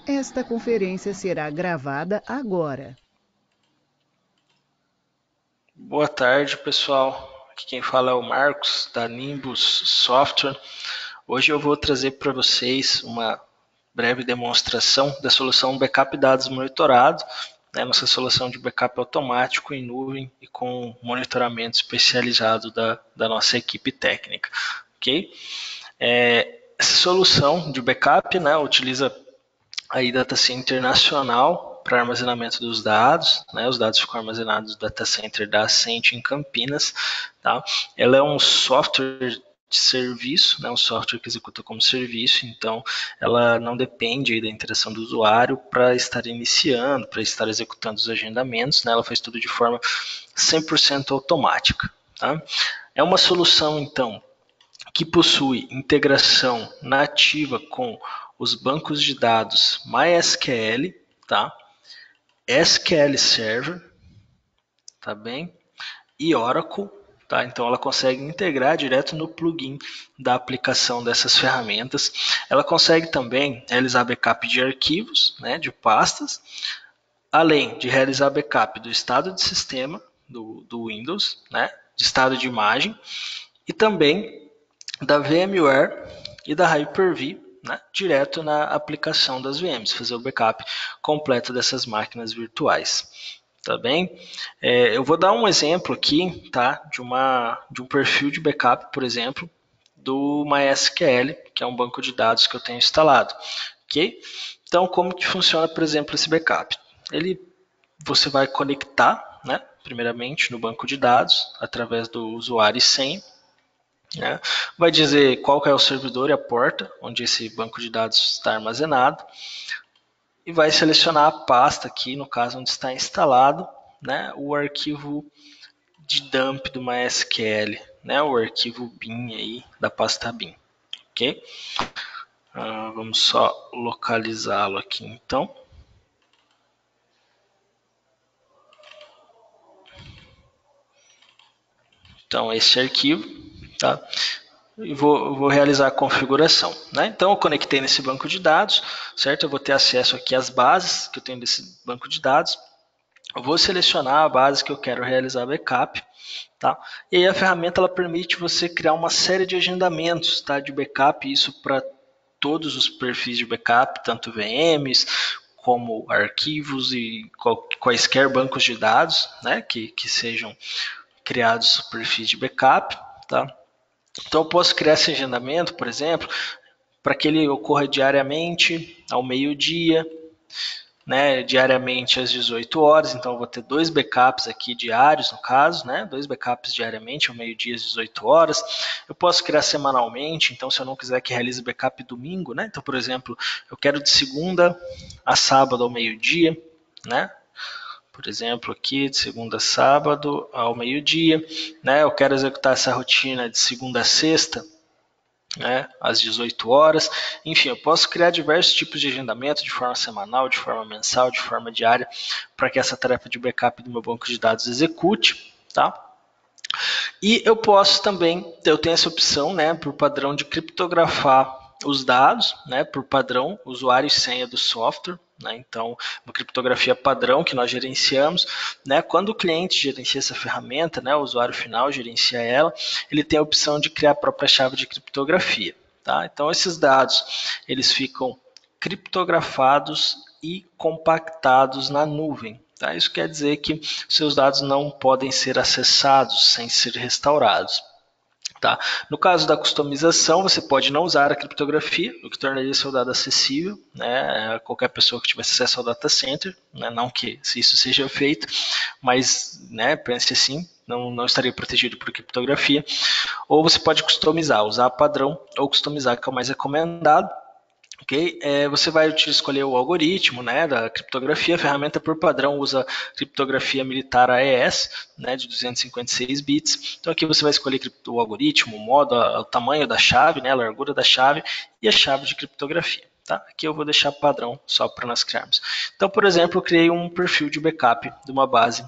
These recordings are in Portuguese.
Esta conferência será gravada agora. Boa tarde, pessoal. Aqui quem fala é o Marcos, da Nimbus Software. Hoje eu vou trazer para vocês uma breve demonstração da solução Backup Dados Monitorado, né, nossa solução de backup automático em nuvem e com monitoramento especializado da nossa equipe técnica. Ok? Essa solução de backup, né, utiliza aí data center nacional para armazenamento dos dados, né? Os dados ficam armazenados no data center da Ascent em Campinas, tá? Ela é um software de serviço, né? Um software que executa como serviço, então ela não depende da interação do usuário para estar iniciando, para estar executando os agendamentos, né? Ela faz tudo de forma 100% automática, tá? É uma solução, então, que possui integração nativa com os bancos de dados MySQL, tá? SQL Server, tá bem? E Oracle, tá? Então ela consegue integrar direto no plugin da aplicação dessas ferramentas. Ela consegue também realizar backup de arquivos, né, de pastas, além de realizar backup do estado de sistema do Windows, né, de estado de imagem, e também da VMware e da Hyper-V, né, direto na aplicação das VMs, fazer o backup completo dessas máquinas virtuais. Tá bem? Eu vou dar um exemplo aqui, tá, de um perfil de backup, por exemplo, do MySQL, que é um banco de dados que eu tenho instalado. Ok? Então, como que funciona, por exemplo, esse backup? Você vai conectar, né, primeiramente no banco de dados, através do usuário e senha, né? Vai dizer qual que é o servidor e a porta onde esse banco de dados está armazenado e vai selecionar a pasta aqui, no caso onde está instalado, né, o arquivo de dump do MySQL, né, o arquivo bin aí da pasta bin, ok? Vamos só localizá-lo aqui então. Então esse arquivo, tá? E vou realizar a configuração, né? Então eu conectei nesse banco de dados, certo? Eu vou ter acesso aqui às bases que eu tenho desse banco de dados. Eu vou selecionar a base que eu quero realizar backup, tá? E aí a ferramenta ela permite você criar uma série de agendamentos, tá? De backup, isso para todos os perfis de backup, tanto VMs como arquivos e quaisquer bancos de dados, né? Que sejam criados perfis de backup, tá? Então eu posso criar esse agendamento, por exemplo, para que ele ocorra diariamente ao meio-dia, né, diariamente às 18 horas, então eu vou ter dois backups aqui diários, no caso, né, dois backups diariamente ao meio-dia às 18 horas. Eu posso criar semanalmente, então se eu não quiser que realize backup domingo, né, então por exemplo, eu quero de segunda a sábado ao meio-dia, né, por exemplo, aqui de segunda a sábado ao meio-dia, né, eu quero executar essa rotina de segunda a sexta, né, às 18 horas. Enfim, eu posso criar diversos tipos de agendamento de forma semanal, de forma mensal, de forma diária, para que essa tarefa de backup do meu banco de dados execute, tá? E eu posso também, eu tenho essa opção, né, por padrão de criptografar os dados, né, por padrão, usuário e senha do software, né, então uma criptografia padrão que nós gerenciamos, né, quando o cliente gerencia essa ferramenta, né, o usuário final gerencia ela, ele tem a opção de criar a própria chave de criptografia, tá? Então esses dados, eles ficam criptografados e compactados na nuvem. Tá? Isso quer dizer que seus dados não podem ser acessados sem ser restaurados. Tá? No caso da customização, você pode não usar a criptografia, o que tornaria seu dado acessível, né, a qualquer pessoa que tivesse acesso ao data center, né, não que isso seja feito, mas, né, pense assim, não estaria protegido por criptografia. Ou você pode customizar, usar padrão ou customizar, que é o mais recomendado. Ok? Você vai escolher o algoritmo, né, da criptografia. A ferramenta por padrão usa criptografia militar AES, né, de 256 bits. Então aqui você vai escolher o algoritmo, o modo, o tamanho da chave, né, a largura da chave e a chave de criptografia. Tá? Aqui eu vou deixar padrão só para nós criarmos. Então, por exemplo, eu criei um perfil de backup de uma base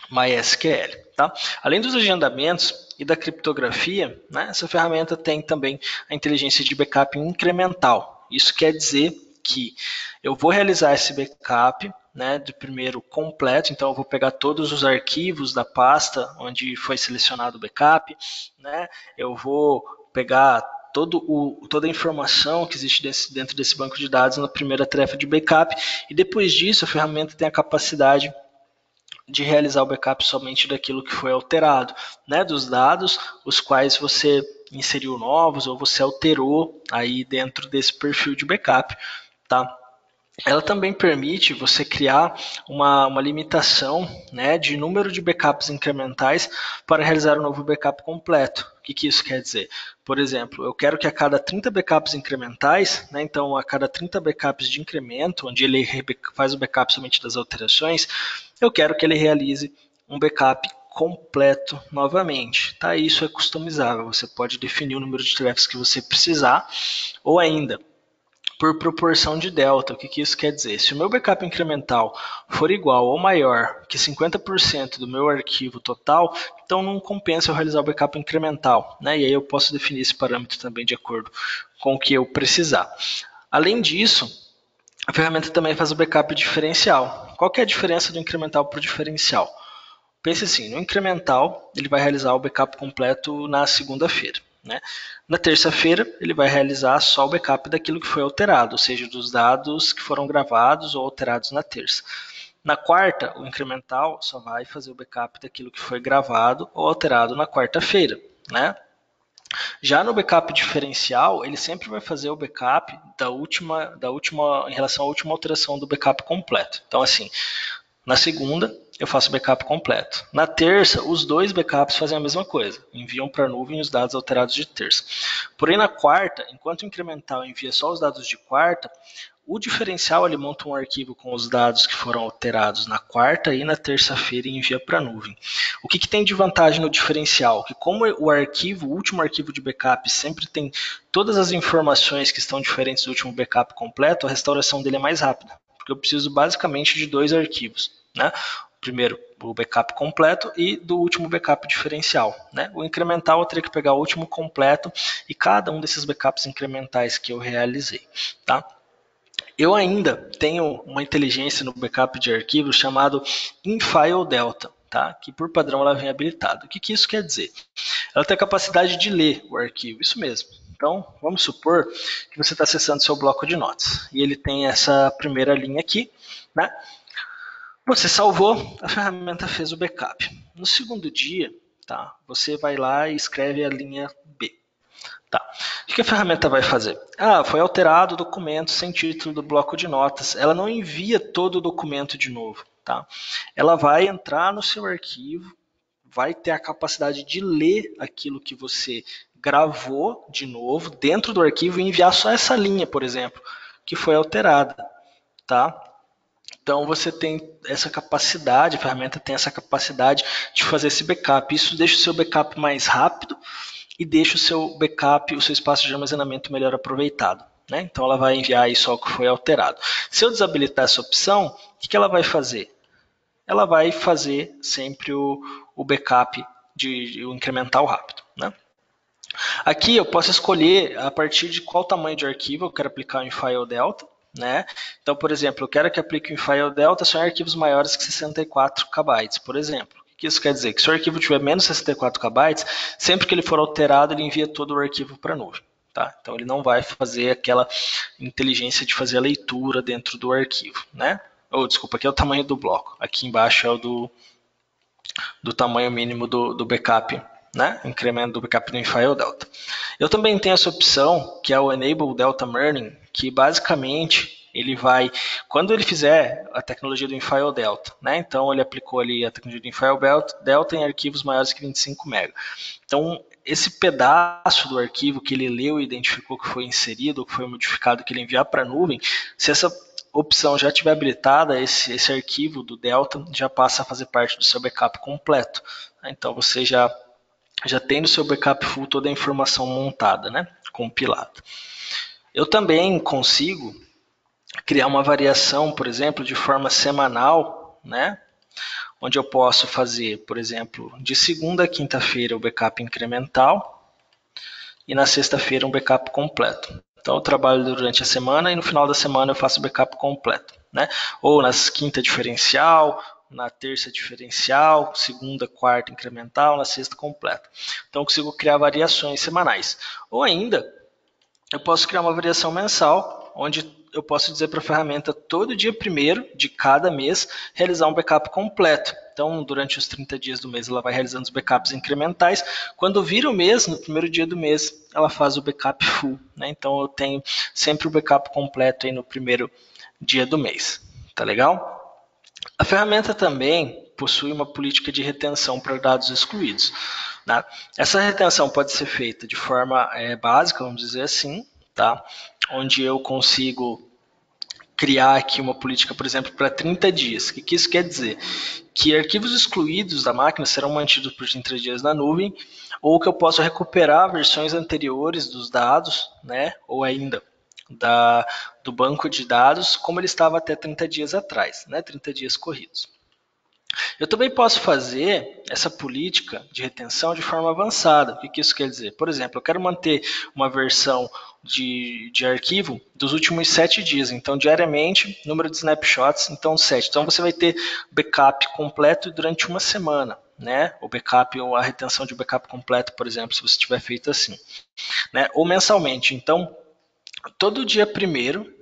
MySQL. Tá? Além dos agendamentos e da criptografia, né, essa ferramenta tem também a inteligência de backup incremental. Isso quer dizer que eu vou realizar esse backup, né, de primeiro completo, então eu vou pegar todos os arquivos da pasta onde foi selecionado o backup, né, eu vou pegar toda a informação que existe dentro desse banco de dados na primeira tarefa de backup, e depois disso a ferramenta tem a capacidade de realizar o backup somente daquilo que foi alterado, né, dos dados os quais você inseriu novos ou você alterou aí dentro desse perfil de backup, tá? Ela também permite você criar uma limitação, né, de número de backups incrementais para realizar um novo backup completo. O que isso quer dizer? Por exemplo, eu quero que a cada 30 backups incrementais, né, então a cada 30 backups de incremento, onde ele faz o backup somente das alterações, eu quero que ele realize um backup completo novamente. Tá? Isso é customizável, você pode definir o número de tarefas que você precisar, ou ainda, por proporção de delta. O que isso quer dizer? Se o meu backup incremental for igual ou maior que 50% do meu arquivo total, então não compensa eu realizar o backup incremental, né? E aí eu posso definir esse parâmetro também de acordo com o que eu precisar. Além disso, a ferramenta também faz o backup diferencial. Qual que é a diferença do incremental para o diferencial? Pense assim, no incremental ele vai realizar o backup completo na segunda-feira. Né? Na terça-feira, ele vai realizar só o backup daquilo que foi alterado, ou seja, dos dados que foram gravados ou alterados na terça. Na quarta, o incremental só vai fazer o backup daquilo que foi gravado ou alterado na quarta-feira. Né? Já no backup diferencial, ele sempre vai fazer o backup da última em relação à última alteração do backup completo. Então, assim, na segunda, eu faço o backup completo. Na terça, os dois backups fazem a mesma coisa, enviam para a nuvem os dados alterados de terça. Porém, na quarta, enquanto o incremental envia só os dados de quarta, o diferencial ele monta um arquivo com os dados que foram alterados na quarta e na terça-feira e envia para a nuvem. O que tem de vantagem no diferencial? Que como o último arquivo de backup sempre tem todas as informações que estão diferentes do último backup completo, a restauração dele é mais rápida, porque eu preciso basicamente de dois arquivos. Né? Primeiro, o backup completo e do último backup diferencial. Né? O incremental eu teria que pegar o último completo e cada um desses backups incrementais que eu realizei. Tá? Eu ainda tenho uma inteligência no backup de arquivos chamado InFile Delta, tá? Que por padrão ela vem habilitada. O que isso quer dizer? Ela tem a capacidade de ler o arquivo, isso mesmo. Então, vamos supor que você está acessando seu bloco de notas e ele tem essa primeira linha aqui, né? Você salvou, a ferramenta fez o backup. No segundo dia, tá, você vai lá e escreve a linha B. Tá. O que a ferramenta vai fazer? Foi alterado o documento sem título do bloco de notas. Ela não envia todo o documento de novo. Tá? Ela vai entrar no seu arquivo, vai ter a capacidade de ler aquilo que você gravou de novo dentro do arquivo e enviar só essa linha, por exemplo, que foi alterada. Tá? Então você tem essa capacidade, a ferramenta tem essa capacidade de fazer esse backup. Isso deixa o seu backup mais rápido e deixa o seu backup, o seu espaço de armazenamento melhor aproveitado. Né? Então ela vai enviar aí só o que foi alterado. Se eu desabilitar essa opção, o que ela vai fazer? Ela vai fazer sempre o backup o incremental rápido. Né? Aqui eu posso escolher a partir de qual tamanho de arquivo eu quero aplicar o InFile Delta. Né? Então, por exemplo, eu quero que aplique o InFile Delta só em arquivos maiores que 64 KB, por exemplo. O que isso quer dizer? Que se o arquivo tiver menos 64 KB, sempre que ele for alterado, ele envia todo o arquivo para a nuvem. Tá? Então, ele não vai fazer aquela inteligência de fazer a leitura dentro do arquivo. Né? Desculpa, aqui é o tamanho do bloco. Aqui embaixo é o do tamanho mínimo do backup. Né? Incremento do backup do InFile Delta. Eu também tenho essa opção, que é o Enable Delta Merging, que basicamente ele vai, quando ele fizer a tecnologia do InFile Delta, né? Então ele aplicou ali a tecnologia do InFile Delta em arquivos maiores que 25 MB. Então esse pedaço do arquivo que ele leu e identificou que foi inserido, que foi modificado, que ele enviar para a nuvem, se essa opção já estiver habilitada, esse arquivo do Delta já passa a fazer parte do seu backup completo. Então você já tem no seu backup full toda a informação montada, né? Compilada. Eu também consigo criar uma variação, por exemplo, de forma semanal, né? Onde eu posso fazer, por exemplo, de segunda a quinta-feira o backup incremental e na sexta-feira um backup completo. Então eu trabalho durante a semana e no final da semana eu faço o backup completo, né? Ou nas quinta diferencial, na terça diferencial, segunda, quarta incremental, na sexta completa. Então eu consigo criar variações semanais. Ou ainda, eu posso criar uma variação mensal, onde eu posso dizer para a ferramenta todo dia primeiro de cada mês realizar um backup completo. Então, durante os 30 dias do mês, ela vai realizando os backups incrementais. Quando vira o mês, no primeiro dia do mês, ela faz o backup full, né? Então, eu tenho sempre o backup completo aí no primeiro dia do mês. Tá legal? A ferramenta também possui uma política de retenção para dados excluídos. Né? Essa retenção pode ser feita de forma básica, vamos dizer assim, tá? Onde eu consigo criar aqui uma política, por exemplo, para 30 dias. O que isso quer dizer? Que arquivos excluídos da máquina serão mantidos por 30 dias na nuvem, ou que eu posso recuperar versões anteriores dos dados, né? Ou ainda do banco de dados, como ele estava até 30 dias atrás, né? 30 dias corridos. Eu também posso fazer essa política de retenção de forma avançada. O que isso quer dizer? Por exemplo, eu quero manter uma versão de arquivo dos últimos 7 dias. Então, diariamente, número de snapshots, então 7. Então, você vai ter backup completo durante uma semana. Né? O backup ou a retenção de backup completo, por exemplo, se você tiver feito assim. Né? Ou mensalmente. Então, todo dia primeiro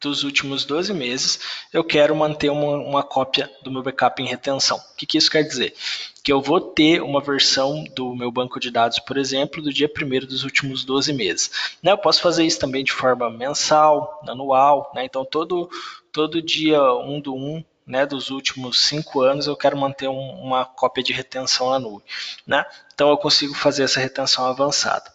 dos últimos 12 meses, eu quero manter uma cópia do meu backup em retenção. O que isso quer dizer? Que eu vou ter uma versão do meu banco de dados, por exemplo, do dia 1º dos últimos 12 meses. Né? Eu posso fazer isso também de forma mensal, anual, né? Então todo dia 1 do 1, né, dos últimos 5 anos, eu quero manter uma cópia de retenção na nuvem. Né? Então eu consigo fazer essa retenção avançada.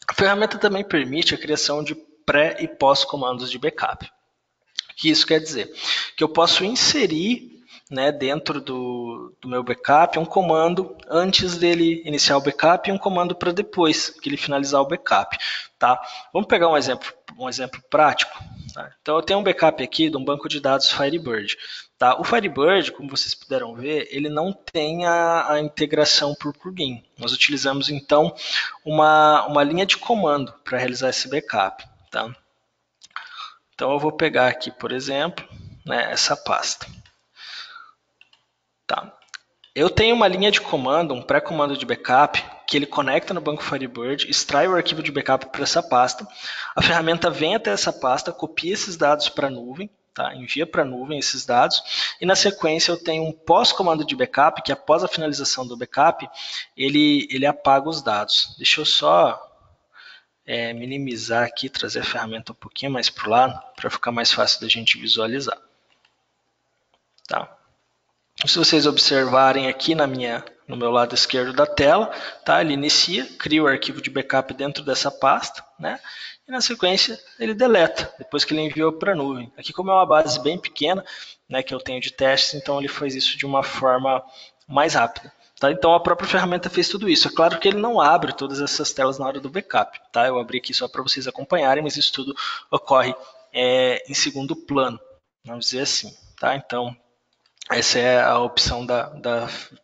A ferramenta também permite a criação de pré e pós-comandos de backup. O que isso quer dizer? Que eu posso inserir, né, dentro do meu backup um comando antes dele iniciar o backup e um comando para depois que ele finalizar o backup. Tá? Vamos pegar um exemplo prático. Tá? Então eu tenho um backup aqui de um banco de dados Firebird. Tá? O Firebird, como vocês puderam ver, ele não tem a integração por plugin. Nós utilizamos então uma linha de comando para realizar esse backup. Tá? Então eu vou pegar aqui, por exemplo, né, essa pasta. Tá. Eu tenho uma linha de comando, um pré-comando de backup, que ele conecta no banco Firebird, extrai o arquivo de backup para essa pasta. A ferramenta vem até essa pasta, copia esses dados para a nuvem, tá? Envia para a nuvem esses dados. E na sequência eu tenho um pós-comando de backup, que após a finalização do backup, ele apaga os dados. Deixa eu só minimizar aqui, trazer a ferramenta um pouquinho mais para o lado, para ficar mais fácil da gente visualizar. Tá? Se vocês observarem aqui no meu lado esquerdo da tela, tá? Ele inicia, cria o arquivo de backup dentro dessa pasta, né? E na sequência ele deleta, depois que ele enviou para a nuvem. Aqui, como é uma base bem pequena, né, que eu tenho de testes, então ele faz isso de uma forma mais rápida. Tá? Então a própria ferramenta fez tudo isso. É claro que ele não abre todas essas telas na hora do backup. Tá? Eu abri aqui só para vocês acompanharem, mas isso tudo ocorre em segundo plano, vamos dizer assim. Tá? Então, essa é a opção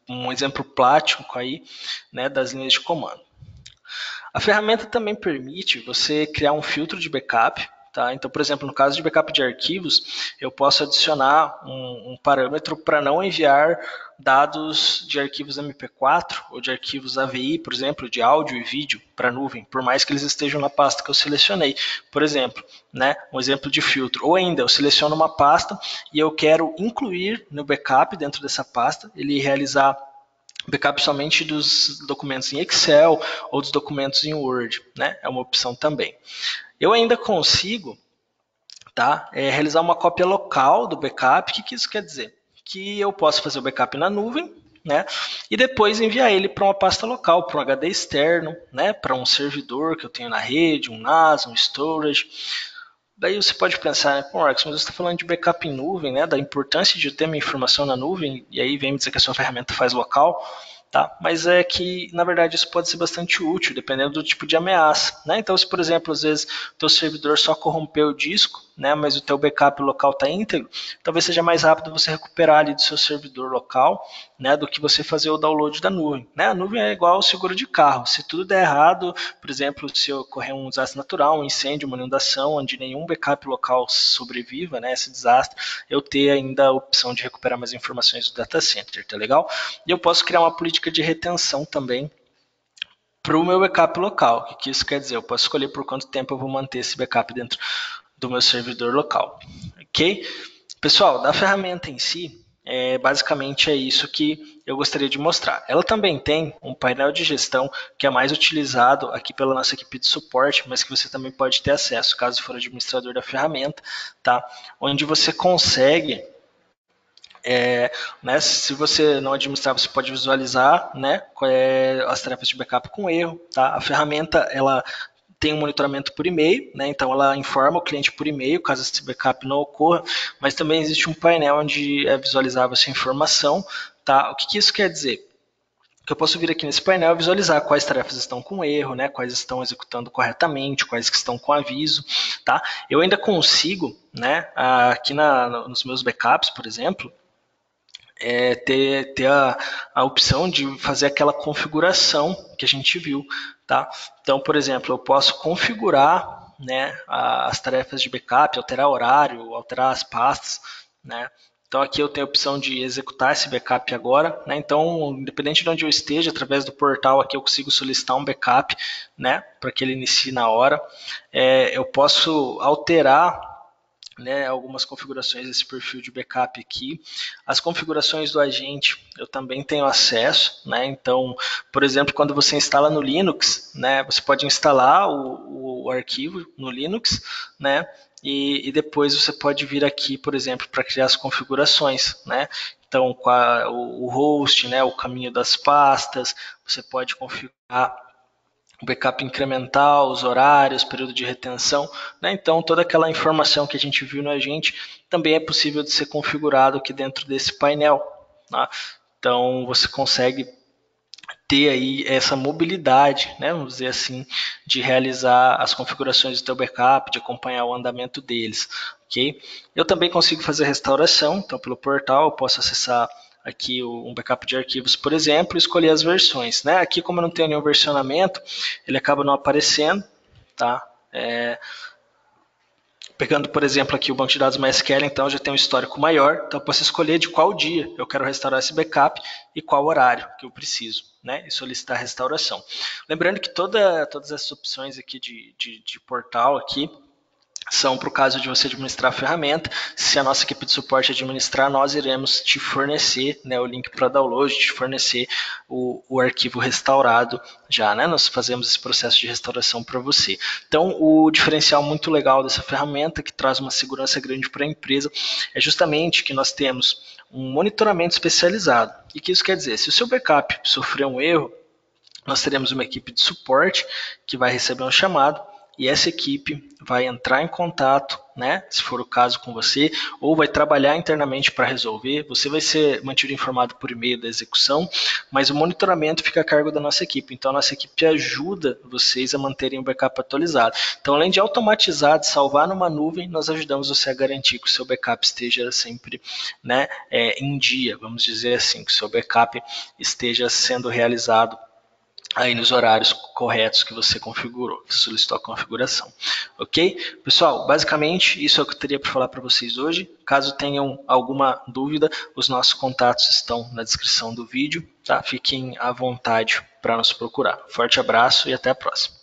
um exemplo prático aí, né, das linhas de comando. A ferramenta também permite você criar um filtro de backup. Tá? Então, por exemplo, no caso de backup de arquivos, eu posso adicionar um parâmetro para não enviar dados de arquivos MP4 ou de arquivos AVI, por exemplo, de áudio e vídeo para a nuvem, por mais que eles estejam na pasta que eu selecionei. Por exemplo, né, um exemplo de filtro. Ou ainda, eu seleciono uma pasta e eu quero incluir no backup, dentro dessa pasta, ele realizar backup somente dos documentos em Excel ou dos documentos em Word. Né? É uma opção também. Eu ainda consigo, tá, realizar uma cópia local do backup. O que isso quer dizer? Que eu posso fazer o backup na nuvem, né, e depois enviar ele para uma pasta local, para um HD externo, né, para um servidor que eu tenho na rede, um NAS, um storage. Daí você pode pensar, né, pô, Marcos, mas você está falando de backup em nuvem, né, da importância de ter uma informação na nuvem, e aí vem me dizer que a sua ferramenta faz local. Tá? Mas é que, na verdade, isso pode ser bastante útil, dependendo do tipo de ameaça. Né? Então, se, por exemplo, às vezes o teu servidor só corrompeu o disco, né, mas o teu backup local está íntegro, talvez seja mais rápido você recuperar ali do seu servidor local, né, do que você fazer o download da nuvem, né? A nuvem é igual ao seguro de carro. Se tudo der errado, por exemplo, se ocorrer um desastre natural, um incêndio, uma inundação, onde nenhum backup local sobreviva, né, esse desastre, eu ter ainda a opção de recuperar mais informações do data center, tá legal? E eu posso criar uma política de retenção também para o meu backup local. O que isso quer dizer? Eu posso escolher por quanto tempo eu vou manter esse backup dentro do meu servidor local. Ok? Pessoal, da ferramenta em si, basicamente é isso que eu gostaria de mostrar. Ela também tem um painel de gestão que é mais utilizado aqui pela nossa equipe de suporte, mas que você também pode ter acesso, caso for administrador da ferramenta, tá? Onde você consegue né, se você não administrar, você pode visualizar, né, as tarefas de backup com erro. Tá? A ferramenta ela tem um monitoramento por e-mail, né, então ela informa o cliente por e-mail caso esse backup não ocorra, mas também existe um painel onde é visualizável essa informação. Tá? O que isso quer dizer? Que eu posso vir aqui nesse painel e visualizar quais tarefas estão com erro, né, quais estão executando corretamente, quais que estão com aviso. Tá? Eu ainda consigo, né, aqui nos meus backups, por exemplo, ter a opção de fazer aquela configuração que a gente viu. Tá? Então, por exemplo, eu posso configurar, né, as tarefas de backup, alterar horário, alterar as pastas. Né? Então, aqui eu tenho a opção de executar esse backup agora. Né? Então, independente de onde eu esteja, através do portal aqui eu consigo solicitar um backup, né, para que ele inicie na hora. Eu posso alterar, né, algumas configurações desse perfil de backup aqui. As configurações do agente eu também tenho acesso, né? Então, por exemplo, quando você instala no Linux, né, você pode instalar o arquivo no Linux, né? E depois você pode vir aqui, por exemplo, para criar as configurações, né? Então, o host, né, o caminho das pastas, você pode configurar o backup incremental, os horários, período de retenção. Né? Então, toda aquela informação que a gente viu no agente também é possível de ser configurado aqui dentro desse painel. Tá? Então, você consegue ter aí essa mobilidade, né, vamos dizer assim, de realizar as configurações do teu backup, de acompanhar o andamento deles. Okay? Eu também consigo fazer restauração, então pelo portal eu posso acessar aqui um backup de arquivos, por exemplo, e escolher as versões. Né? Aqui, como eu não tenho nenhum versionamento, ele acaba não aparecendo. Tá? Pegando, por exemplo, aqui o banco de dados MySQL, então eu já tenho um histórico maior, então eu posso escolher de qual dia eu quero restaurar esse backup e qual horário que eu preciso, né? E solicitar a restauração. Lembrando que todas essas opções aqui de portal aqui são para o caso de você administrar a ferramenta. Se a nossa equipe de suporte administrar, nós iremos te fornecer, né, o link para download, te fornecer o arquivo restaurado já, né? Nós fazemos esse processo de restauração para você. Então, o diferencial muito legal dessa ferramenta, que traz uma segurança grande para a empresa, é justamente que nós temos um monitoramento especializado. E que isso quer dizer? Se o seu backup sofrer um erro, nós teremos uma equipe de suporte que vai receber um chamado, e essa equipe vai entrar em contato, né, se for o caso com você, ou vai trabalhar internamente para resolver. Você vai ser mantido informado por e-mail da execução, mas o monitoramento fica a cargo da nossa equipe. Então, a nossa equipe ajuda vocês a manterem o backup atualizado. Então, além de automatizar, de salvar numa nuvem, nós ajudamos você a garantir que o seu backup esteja sempre, né, em dia, vamos dizer assim, que o seu backup esteja sendo realizado aí nos horários corretos que você configurou, que você solicitou a configuração. Ok? Pessoal, basicamente isso é o que eu teria para falar para vocês hoje. Caso tenham alguma dúvida, os nossos contatos estão na descrição do vídeo. Tá? Fiquem à vontade para nos procurar. Forte abraço e até a próxima.